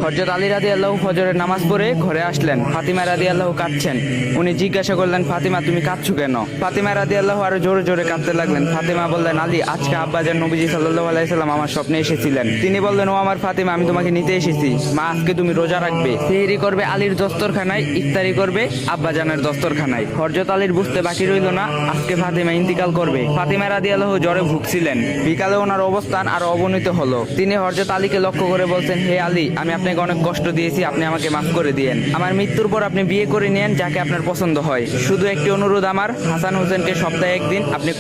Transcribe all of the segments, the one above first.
হযরত আলী রাদিয়াল্লাহু ফজরের নামাজ পড়ে ঘরে আসলেন। ফাতিমা রাদিয়াল্লাহু কাঁদছেন। উনি জিজ্ঞাসা করলেন, ফাতিমা তুমি কাঁদছো কেন? ফাতিমা রাদিয়াল্লাহু আরো জোরে জোরে কাঁদতে লাগলেন। ফাতিমা বললেন, আলী, আজকে আব্বাজান নবীজি সাল্লাল্লাহু আলাইহি সাল্লাম আমার স্বপ্নে এসেছিলেন। তিনি বললেন, ও আমার ফাতিমা, আমি তোমাকে নিতে এসেছি। মা, আজকে তুমি রোজা রাখবে। সেহরি করবে আলীর দস্তরখানায়, ইফতারি করবে আব্বাজানের দস্তরখানায়। হযরত আলীর বুঝতে বাকি রইল না, আজকে ফাতিমা ইন্তিকাল করবে। ফাতিমা রাদিয়াল্লাহু জ্বরে ভুগছিলেন। বিকালে ওনার অবস্থান আরো অবনীত হলো। তিনি হযরত আলীকে লক্ষ্য করে বলছেন, হে আলী, আমি আপনাকে অনেক কষ্ট দিয়েছি, আপনি আমাকে মাফ করে দিয়েন। আমার মৃত্যুর পর আপনি বিয়ে করে নিয়েন যাকে আপনার পছন্দ হয়। শুধু একটি অনুরোধ আমার, হাসান হোসেনকে সপ্তাহে একদিন আপনি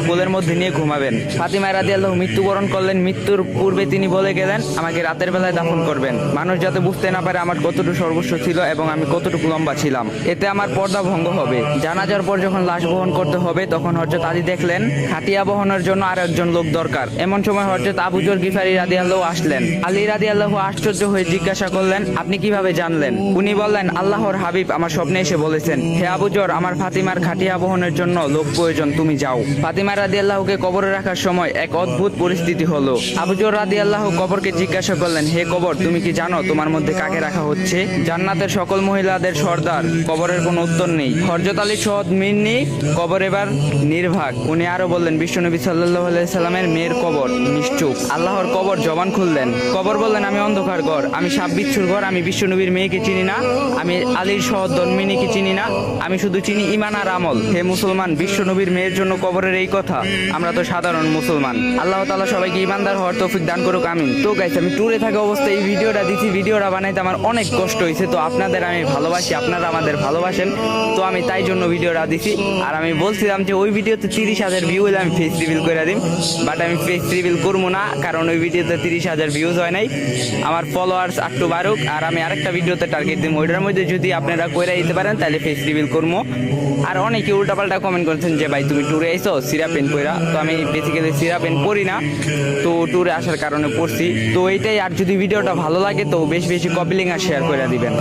কোলের মধ্যে নিয়ে ঘুমাবেন। ফাতিমা রাদিয়াল্লাহু মৃত্যুবরণ করলেন। মৃত্যুর পূর্বে তিনি বলে গেলেন, আমাকে রাতের বেলায় দাফন করবেন, মানুষ যাতে বুঝতে না পারে আমার কতটুকু সর্বস্ব ছিল এবং আমি কতটুকু লম্বা ছিলাম। এতে আমার পর্দা ভঙ্গ হবে। জানাজার পর যখন লাশ বহন করতে হবে, তখন হযরত আলী দেখলেন খাটিয়া বহনের জন্য আর একজন লোক দরকার। এমন সময় হযরত আবু যর গিফারি রাদিয়াল্লাহু আসলেন। আলী রাদিয়াল্লাহু আশ্চর্য হয়ে জিজ্ঞাসা করলেন, আপনি কিভাবে জানলেন? উনি বললেন, আল্লাহর হাবিব আমার স্বপ্নে এসে বলেছেন, হে আবু যর, আমার ফাতিমার খাটিয়া বহনের জন্য লোক প্রয়োজন, তুমি যাও। ফাতিমা রাদিয়াল্লাহুকে কবরে রাখার সময় এক অদ্ভুত পরিস্থিতি হলো। আবু যর রাদিয়াল্লাহু কবরকে জিজ্ঞাসা করলেন, হে কবর, তুমি কি জানো তোমার মধ্যে কাকে রাখা হচ্ছে? জান্নাতের সকল মহিলাদের সর্দার। কবরের কোনো উত্তর নেই। হযরত আলী সহদ মিন্নি কবর এবার নির্ভাগ। উনি আরো বললেন, বিশ্বনবী সাল্লাল্লাহু আলাইহি সাল্লামের মেয়ের কবর। নিশ্চুপ। আল্লাহর কবর জবান খুললেন। কবর বললেন, আমি অন্ধকার ঘর, আমি সাপ বিচ্ছুর ঘর, আমি বিশ্বনবীর মেয়েকে চিনি না, আমি আলীর সহোদর মিনিকে চিনি না, আমি শুধু চিনি ঈমান আর আমল। হে মুসলমান, বিশ্বনবীর মেয়ের জন্য কবরের এই কথা? আমরা তো সাধারণ মুসলমান। আল্লাহ তাআলা সবাইকে ঈমানদার হওয়ার তৌফিক দান করুক, আমিন। তো গাইস, আমি ট্যুরে থাকা অবস্থায় এই ভিডিওটা দিচ্ছি। ভিডিওটা বানাইতে আমার অনেক কষ্ট হয়েছে। তো আপনাদের আমি ভালোবাসি, আপনারা আমাদের ভালোবাসেন, তো আমি তাই জন্য ভিডিওটা দিছি। আর আমি বলছিলাম যে ওই ভিডিওতে 30,000 ভিউ হলে আমি ফেস রিভিল করে দিই, বাট আমি ফেস রিভিল করবো না, কারণ ওই ভিডিওতে 30,000 ভিউজ হয় নাই। আমার ফলোয়ার্স একটু বাড়ুক, আর আমি আরেকটা ভিডিওতে টার্গেট দিব, ওইটার মধ্যে যদি আপনারা কইরা দিতে পারেন তাহলে ফেস রিভিল করবো। আর অনেকে উল্টাপাল্টা কমেন্ট করছেন যে ভাই তুমি ট্যুরে আইছো সিরা পেন কইরা, তো আমি বেসিক্যালি সিরা পেন পরি না, তো ট্যুরে আসার কারণে পড়ছি। তো এইটাই। আর যদি ভিডিওটা ভালো লাগে তো বেশি বেশি কপি লিঙ্ক আর শেয়ার করে দিবেন।